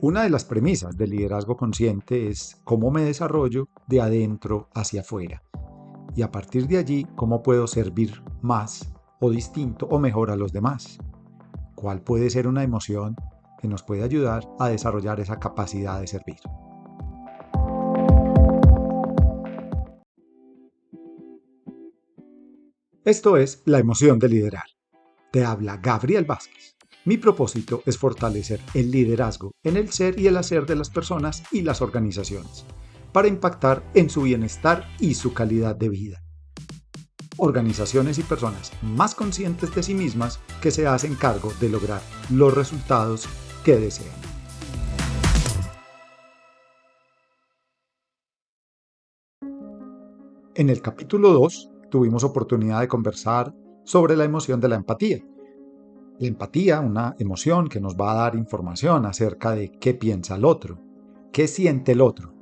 Una de las premisas del liderazgo consciente es cómo me desarrollo de adentro hacia afuera y a partir de allí cómo puedo servir más o distinto o mejor a los demás. ¿Cuál puede ser una emoción que nos puede ayudar a desarrollar esa capacidad de servir? Esto es la emoción de liderar. Te habla Gabriel Vázquez. Mi propósito es fortalecer el liderazgo en el ser y el hacer de las personas y las organizaciones, para impactar en su bienestar y su calidad de vida. Organizaciones y personas más conscientes de sí mismas que se hacen cargo de lograr los resultados que desean. En el capítulo 2 tuvimos oportunidad de conversar sobre la emoción de la empatía. La empatía, una emoción que nos va a dar información acerca de qué piensa el otro, qué siente el otro.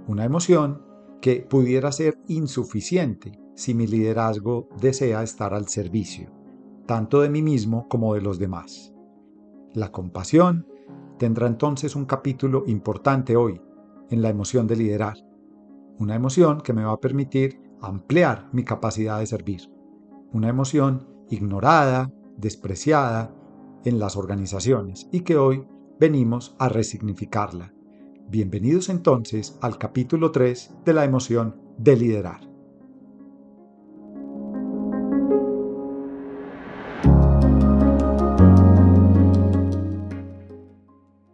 Una emoción que pudiera ser insuficiente si mi liderazgo desea estar al servicio, tanto de mí mismo como de los demás. La compasión tendrá entonces un capítulo importante hoy en la emoción de liderar. Una emoción que me va a permitir ampliar mi capacidad de servir. Una emoción ignorada, despreciada en las organizaciones y que hoy venimos a resignificarla. Bienvenidos entonces al capítulo 3 de la emoción de liderar.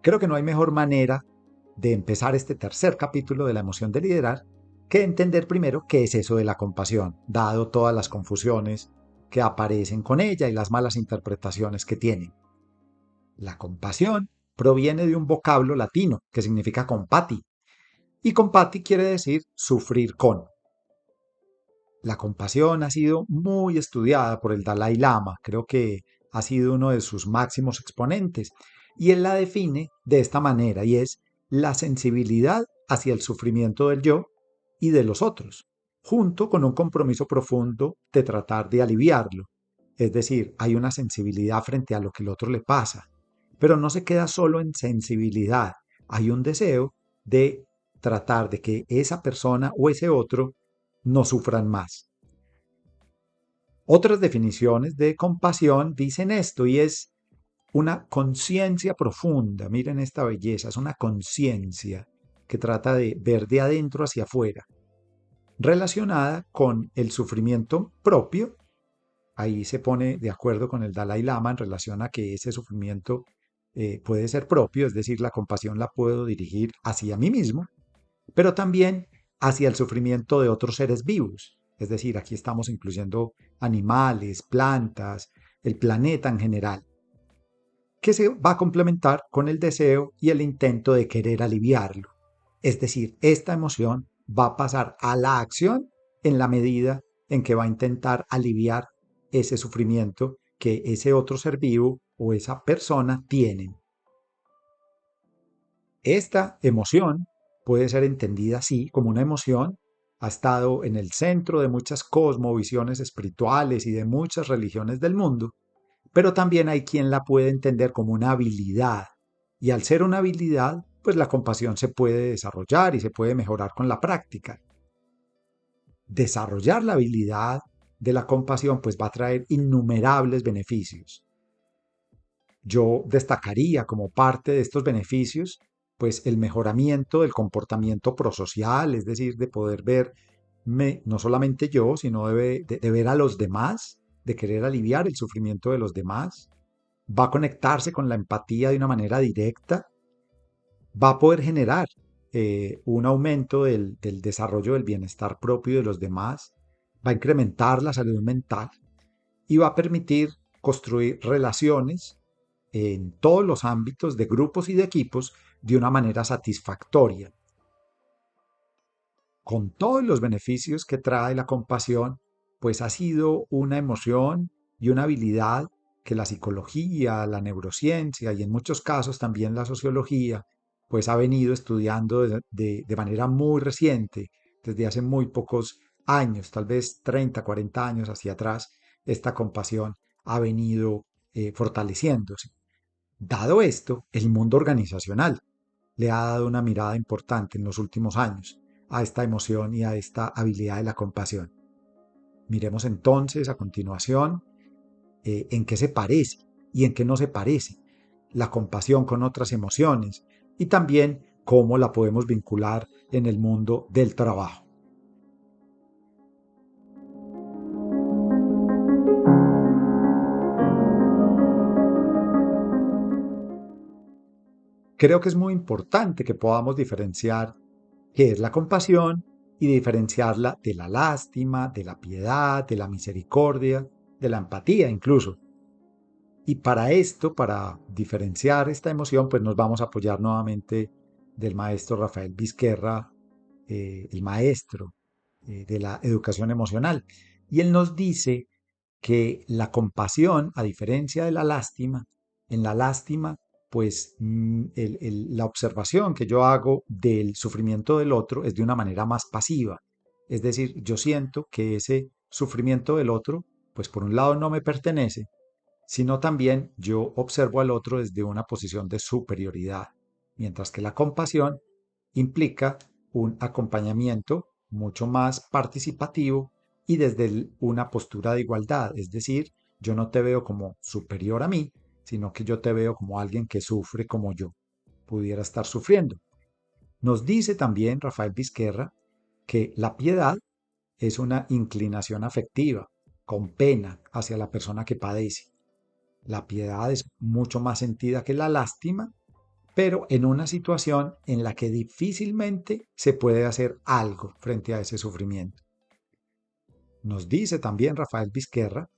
Creo que no hay mejor manera de empezar este tercer capítulo de la emoción de liderar que entender primero qué es eso de la compasión, dado todas las confusiones que aparecen con ella y las malas interpretaciones que tienen. La compasión proviene de un vocablo latino que significa compati, y compati quiere decir sufrir con. La compasión ha sido muy estudiada por el Dalai Lama, creo que ha sido uno de sus máximos exponentes, y él la define de esta manera, y es la sensibilidad hacia el sufrimiento del yo y de los otros, junto con un compromiso profundo de tratar de aliviarlo. Es decir, hay una sensibilidad frente a lo que el otro le pasa, pero no se queda solo en sensibilidad, hay un deseo de tratar de que esa persona o ese otro no sufran más. Otras definiciones de compasión dicen esto y es una conciencia profunda. Miren esta belleza, es una conciencia que trata de ver de adentro hacia afuera, relacionada con el sufrimiento propio. Ahí se pone de acuerdo con el Dalai Lama en relación a que ese sufrimiento puede ser propio, es decir, la compasión la puedo dirigir hacia mí mismo, pero también hacia el sufrimiento de otros seres vivos. Es decir, aquí estamos incluyendo animales, plantas, el planeta en general, que se va a complementar con el deseo y el intento de querer aliviarlo. Es decir, esta emoción va a pasar a la acción en la medida en que va a intentar aliviar ese sufrimiento que ese otro ser vivo o esa persona tienen. Esta emoción puede ser entendida así como una emoción, ha estado en el centro de muchas cosmovisiones espirituales y de muchas religiones del mundo, pero también hay quien la puede entender como una habilidad. Y al ser una habilidad, pues la compasión se puede desarrollar y se puede mejorar con la práctica. Desarrollar la habilidad de la compasión pues va a traer innumerables beneficios. Yo destacaría como parte de estos beneficios, pues el mejoramiento del comportamiento prosocial, es decir, de poder verme, no solamente yo, sino de ver a los demás, de querer aliviar el sufrimiento de los demás. Va a conectarse con la empatía de una manera directa, va a poder generar un aumento del desarrollo del bienestar propio de los demás, va a incrementar la salud mental y va a permitir construir relaciones en todos los ámbitos de grupos y de equipos de una manera satisfactoria. Con todos los beneficios que trae la compasión, pues ha sido una emoción y una habilidad que la psicología, la neurociencia y en muchos casos también la sociología, pues ha venido estudiando de manera muy reciente, desde hace muy pocos años, tal vez 30, 40 años hacia atrás, esta compasión ha venido fortaleciéndose. Dado esto, el mundo organizacional le ha dado una mirada importante en los últimos años a esta emoción y a esta habilidad de la compasión. Miremos entonces a continuación en qué se parece y en qué no se parece la compasión con otras emociones y también cómo la podemos vincular en el mundo del trabajo. Creo que es muy importante que podamos diferenciar qué es la compasión y diferenciarla de la lástima, de la piedad, de la misericordia, de la empatía incluso. Y para esto, para diferenciar esta emoción, pues nos vamos a apoyar nuevamente del maestro Rafael Vizquerra, el maestro de la educación emocional. Y él nos dice que la compasión, a diferencia de la lástima, en la lástima, pues la observación que yo hago del sufrimiento del otro es de una manera más pasiva. Es decir, yo siento que ese sufrimiento del otro, pues por un lado no me pertenece, sino también yo observo al otro desde una posición de superioridad, mientras que la compasión implica un acompañamiento mucho más participativo y desde una postura de igualdad, es decir, yo no te veo como superior a mí, sino que yo te veo como alguien que sufre como yo pudiera estar sufriendo. Nos dice también Rafael Vizquerra que la piedad es una inclinación afectiva, con pena hacia la persona que padece. La piedad es mucho más sentida que la lástima, pero en una situación en la que difícilmente se puede hacer algo frente a ese sufrimiento. Nos dice también Rafael Vizquerra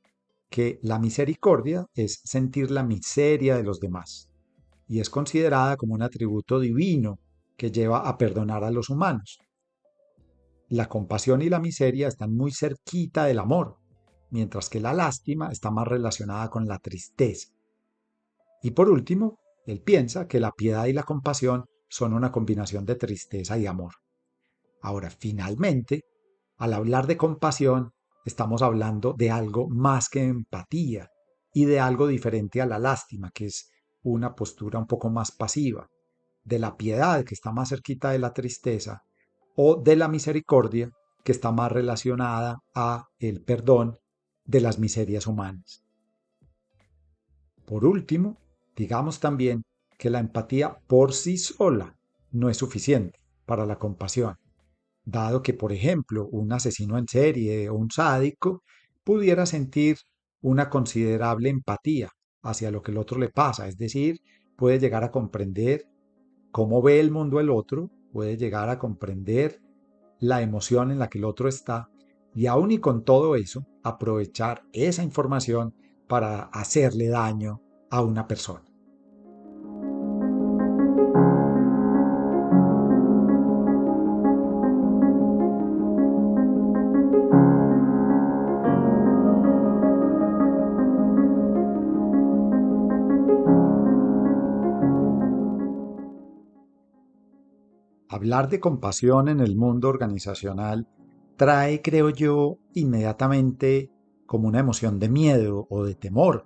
que la misericordia es sentir la miseria de los demás y es considerada como un atributo divino que lleva a perdonar a los humanos. La compasión y la miseria están muy cerquita del amor, mientras que la lástima está más relacionada con la tristeza. Y por último, él piensa que la piedad y la compasión son una combinación de tristeza y amor. Ahora, finalmente, al hablar de compasión, estamos hablando de algo más que empatía y de algo diferente a la lástima, que es una postura un poco más pasiva, de la piedad, que está más cerquita de la tristeza, o de la misericordia, que está más relacionada a el perdón de las miserias humanas. Por último, digamos también que la empatía por sí sola no es suficiente para la compasión, dado que, por ejemplo, un asesino en serie o un sádico pudiera sentir una considerable empatía hacia lo que el otro le pasa, es decir, puede llegar a comprender cómo ve el mundo el otro, puede llegar a comprender la emoción en la que el otro está y aún y con todo eso, aprovechar esa información para hacerle daño a una persona. Hablar de compasión en el mundo organizacional trae, creo yo, inmediatamente como una emoción de miedo o de temor,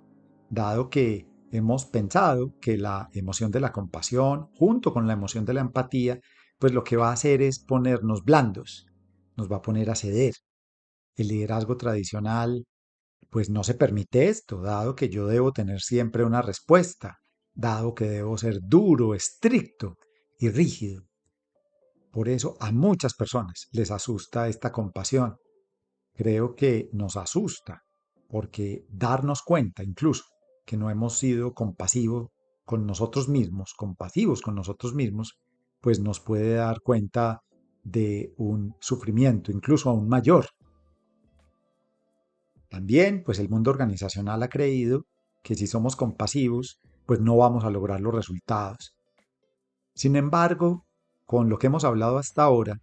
dado que hemos pensado que la emoción de la compasión, junto con la emoción de la empatía, pues lo que va a hacer es ponernos blandos, nos va a poner a ceder. El liderazgo tradicional, pues no se permite esto, dado que yo debo tener siempre una respuesta, dado que debo ser duro, estricto y rígido. Por eso a muchas personas les asusta esta compasión. Creo que nos asusta porque darnos cuenta incluso que no hemos sido compasivos con nosotros mismos, compasivos con nosotros mismos, pues nos puede dar cuenta de un sufrimiento incluso aún mayor. También, pues el mundo organizacional ha creído que si somos compasivos, pues no vamos a lograr los resultados. Sin embargo, con lo que hemos hablado hasta ahora,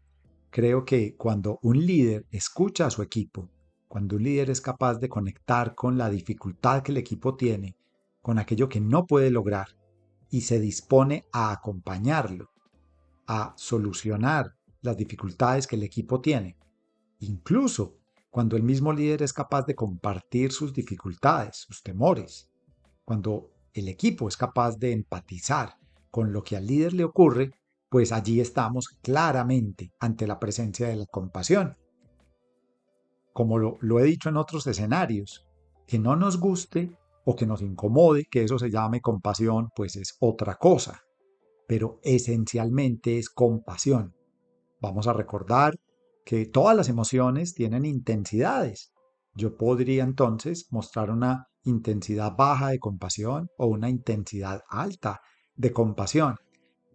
creo que cuando un líder escucha a su equipo, cuando un líder es capaz de conectar con la dificultad que el equipo tiene, con aquello que no puede lograr, y se dispone a acompañarlo, a solucionar las dificultades que el equipo tiene, incluso cuando el mismo líder es capaz de compartir sus dificultades, sus temores, cuando el equipo es capaz de empatizar con lo que al líder le ocurre, pues allí estamos claramente ante la presencia de la compasión. Como lo he dicho en otros escenarios, que no nos guste o que nos incomode que eso se llame compasión, pues es otra cosa, pero esencialmente es compasión. Vamos a recordar que todas las emociones tienen intensidades. Yo podría entonces mostrar una intensidad baja de compasión o una intensidad alta de compasión.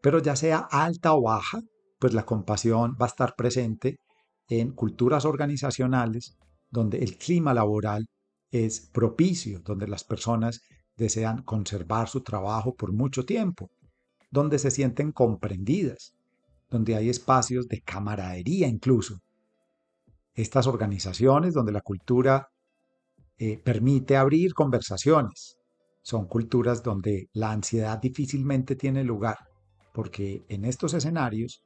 Pero ya sea alta o baja, pues la compasión va a estar presente en culturas organizacionales donde el clima laboral es propicio, donde las personas desean conservar su trabajo por mucho tiempo, donde se sienten comprendidas, donde hay espacios de camaradería incluso. Estas organizaciones donde la cultura permite abrir conversaciones. Son culturas donde la ansiedad difícilmente tiene lugar, porque en estos escenarios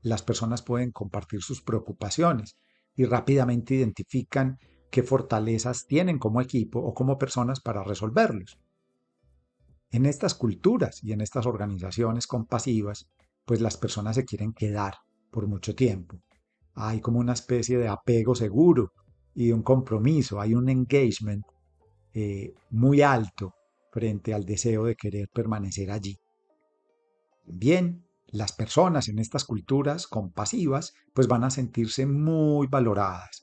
las personas pueden compartir sus preocupaciones y rápidamente identifican qué fortalezas tienen como equipo o como personas para resolverlos. En estas culturas y en estas organizaciones compasivas, pues las personas se quieren quedar por mucho tiempo. Hay como una especie de apego seguro y de un compromiso, hay un engagement muy alto frente al deseo de querer permanecer allí. Bien, las personas en estas culturas compasivas pues van a sentirse muy valoradas,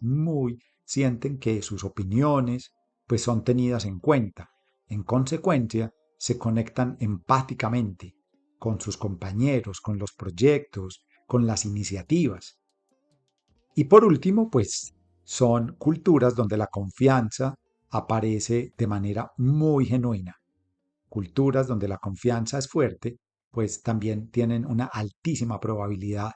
sienten que sus opiniones pues son tenidas en cuenta. En consecuencia, se conectan empáticamente con sus compañeros, con los proyectos, con las iniciativas. Y por último, pues son culturas donde la confianza aparece de manera muy genuina. Culturas donde la confianza es fuerte, pues también tienen una altísima probabilidad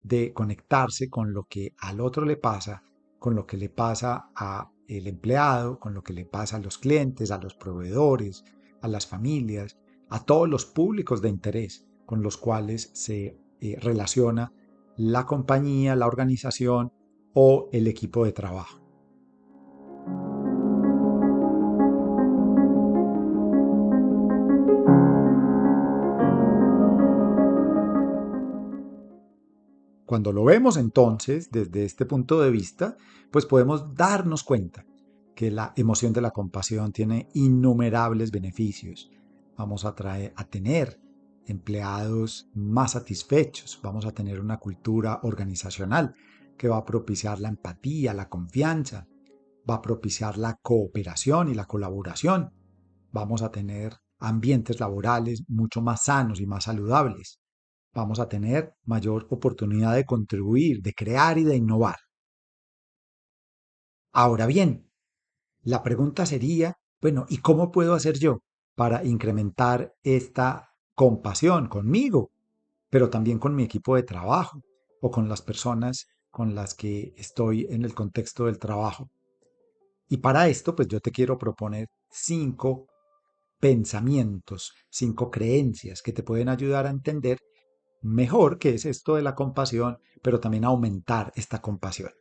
de conectarse con lo que al otro le pasa, con lo que le pasa a el empleado, con lo que le pasa a los clientes, a los proveedores, a las familias, a todos los públicos de interés con los cuales se relaciona la compañía, la organización o el equipo de trabajo. Cuando lo vemos entonces desde este punto de vista, pues podemos darnos cuenta que la emoción de la compasión tiene innumerables beneficios. Vamos a tener empleados más satisfechos, vamos a tener una cultura organizacional que va a propiciar la empatía, la confianza, va a propiciar la cooperación y la colaboración. Vamos a tener ambientes laborales mucho más sanos y más saludables. Vamos a tener mayor oportunidad de contribuir, de crear y de innovar. Ahora bien, la pregunta sería, bueno, ¿y cómo puedo hacer yo para incrementar esta compasión conmigo, pero también con mi equipo de trabajo o con las personas con las que estoy en el contexto del trabajo? Y para esto, pues yo te quiero proponer 5 pensamientos, 5 creencias que te pueden ayudar a entender mejor qué es esto de la compasión, pero también aumentar esta compasión.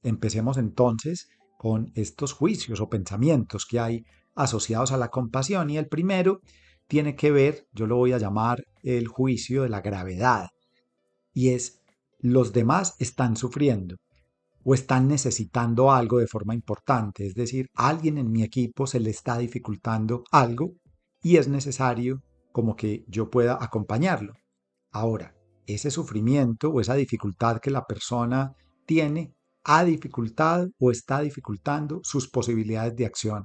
Empecemos entonces con estos juicios o pensamientos que hay asociados a la compasión y el primero tiene que ver, yo lo voy a llamar el juicio de la gravedad, y es los demás están sufriendo o están necesitando algo de forma importante, es decir, a alguien en mi equipo se le está dificultando algo y es necesario como que yo pueda acompañarlo. Ahora, ese sufrimiento o esa dificultad que la persona tiene ha dificultado o está dificultando sus posibilidades de acción.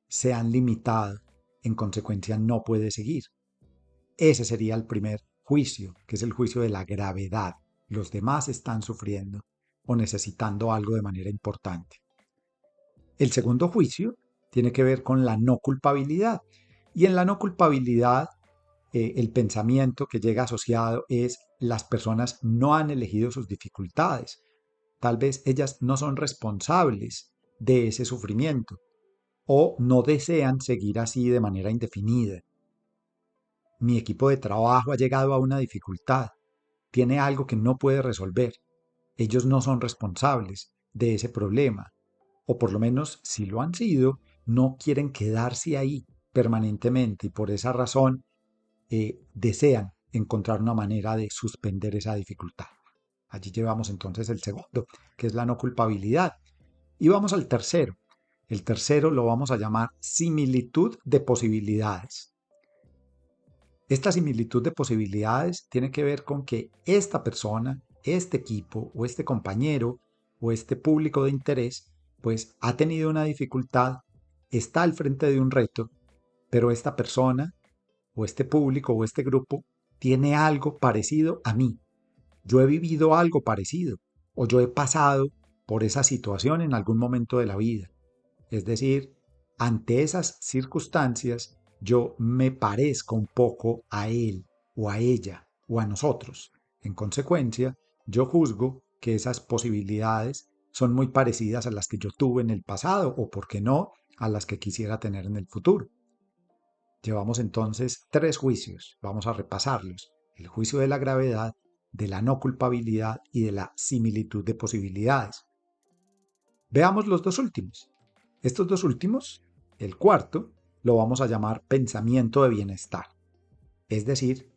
Se han limitado. En consecuencia, no puede seguir. Ese sería el primer juicio, que es el juicio de la gravedad. Los demás están sufriendo o necesitando algo de manera importante. El segundo juicio tiene que ver con la no culpabilidad. Y en la no culpabilidad el pensamiento que llega asociado es las personas no han elegido sus dificultades. Tal vez ellas no son responsables de ese sufrimiento o no desean seguir así de manera indefinida. Mi equipo de trabajo ha llegado a una dificultad, tiene algo que no puede resolver. Ellos no son responsables de ese problema, o por lo menos si lo han sido, no quieren quedarse ahí. permanentemente y por esa razón desean encontrar una manera de suspender esa dificultad. Allí llevamos entonces el segundo, que es la no culpabilidad. Y vamos al tercero. El tercero lo vamos a llamar similitud de posibilidades. Esta similitud de posibilidades tiene que ver con que esta persona, este equipo o este compañero o este público de interés, pues ha tenido una dificultad, está al frente de un reto, pero esta persona o este público o este grupo tiene algo parecido a mí. Yo he vivido algo parecido o yo he pasado por esa situación en algún momento de la vida. Es decir, ante esas circunstancias yo me parezco un poco a él o a ella o a nosotros. En consecuencia, yo juzgo que esas posibilidades son muy parecidas a las que yo tuve en el pasado o, por qué no, a las que quisiera tener en el futuro. Llevamos entonces 3 juicios, vamos a repasarlos: el juicio de la gravedad, de la no culpabilidad y de la similitud de posibilidades. Veamos los 2 últimos. Estos 2 últimos, el cuarto, lo vamos a llamar pensamiento de bienestar. Es decir,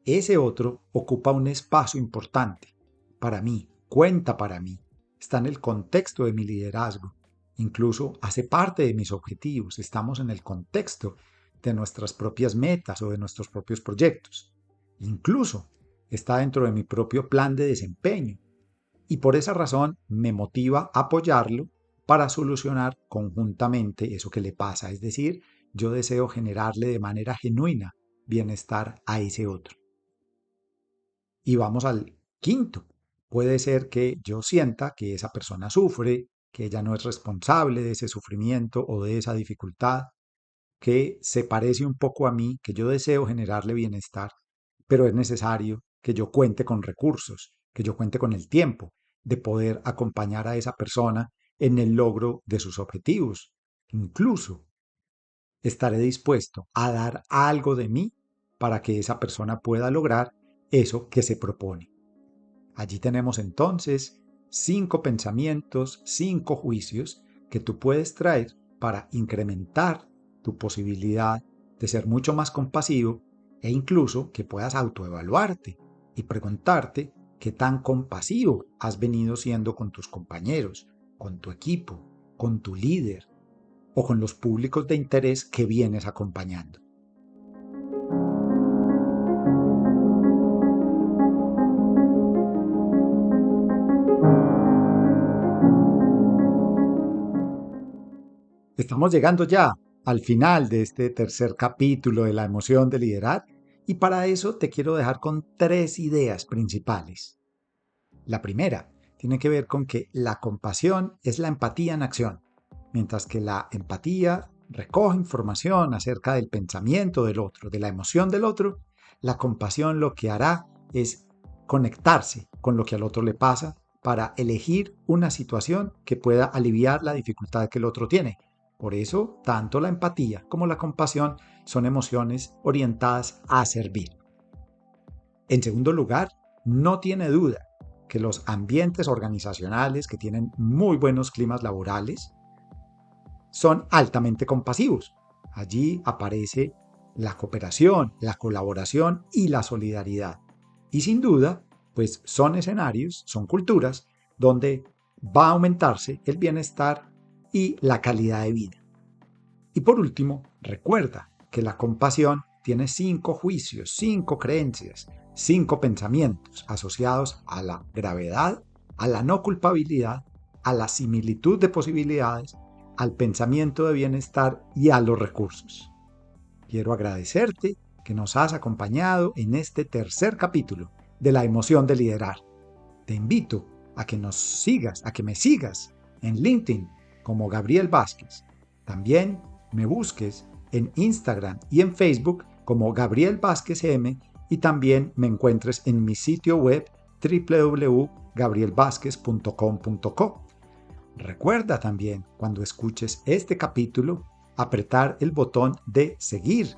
ese otro ocupa un espacio importante para mí, cuenta para mí, está en el contexto de mi liderazgo, incluso hace parte de mis objetivos, estamos en el contexto de nuestras propias metas o de nuestros propios proyectos. Incluso está dentro de mi propio plan de desempeño y por esa razón me motiva a apoyarlo para solucionar conjuntamente eso que le pasa. Es decir, yo deseo generarle de manera genuina bienestar a ese otro. Y vamos al quinto. Puede ser que yo sienta que esa persona sufre, que ella no es responsable de ese sufrimiento o de esa dificultad, que se parece un poco a mí, que yo deseo generarle bienestar, pero es necesario que yo cuente con recursos, que yo cuente con el tiempo de poder acompañar a esa persona en el logro de sus objetivos. Incluso estaré dispuesto a dar algo de mí para que esa persona pueda lograr eso que se propone. Allí tenemos entonces 5 pensamientos, 5 juicios que tú puedes traer para incrementar tu posibilidad de ser mucho más compasivo e incluso que puedas autoevaluarte y preguntarte qué tan compasivo has venido siendo con tus compañeros, con tu equipo, con tu líder o con los públicos de interés que vienes acompañando. Estamos llegando ya al final de este tercer capítulo de la emoción de liderar y para eso te quiero dejar con 3 ideas principales. La primera tiene que ver con que la compasión es la empatía en acción, mientras que la empatía recoge información acerca del pensamiento del otro, de la emoción del otro. La compasión lo que hará es conectarse con lo que al otro le pasa para elegir una situación que pueda aliviar la dificultad que el otro tiene. Por eso, tanto la empatía como la compasión son emociones orientadas a servir. En segundo lugar, no tiene duda que los ambientes organizacionales que tienen muy buenos climas laborales son altamente compasivos. Allí aparece la cooperación, la colaboración y la solidaridad. Y sin duda, pues son escenarios, son culturas donde va a aumentarse el bienestar y la calidad de vida. Y por último, recuerda que la compasión tiene 5 juicios, 5 creencias, 5 pensamientos asociados a la gravedad, a la no culpabilidad, a la similitud de posibilidades, al pensamiento de bienestar y a los recursos. Quiero agradecerte que nos has acompañado en este tercer capítulo de la emoción de liderar. Te invito a que nos sigas, a que me sigas en LinkedIn como Gabriel Vázquez. También me busques en Instagram y en Facebook como Gabriel Vázquez M y también me encuentres en mi sitio web www.gabrielvazquez.com.co. Recuerda también, cuando escuches este capítulo, apretar el botón de seguir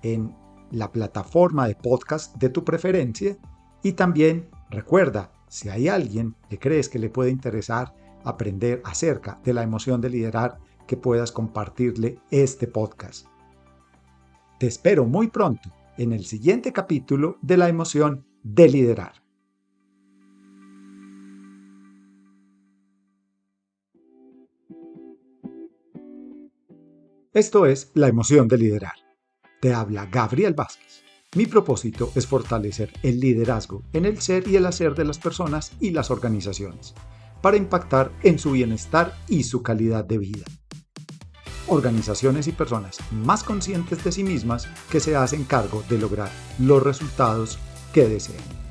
en la plataforma de podcast de tu preferencia y también recuerda, si hay alguien que crees que le puede interesar aprender acerca de la emoción de liderar, que puedas compartirle este podcast. Te espero muy pronto en el siguiente capítulo de la emoción de liderar. Esto es La emoción de liderar. Te habla Gabriel Vázquez. Mi propósito es fortalecer el liderazgo en el ser y el hacer de las personas y las organizaciones, para impactar en su bienestar y su calidad de vida. Organizaciones y personas más conscientes de sí mismas que se hacen cargo de lograr los resultados que desean.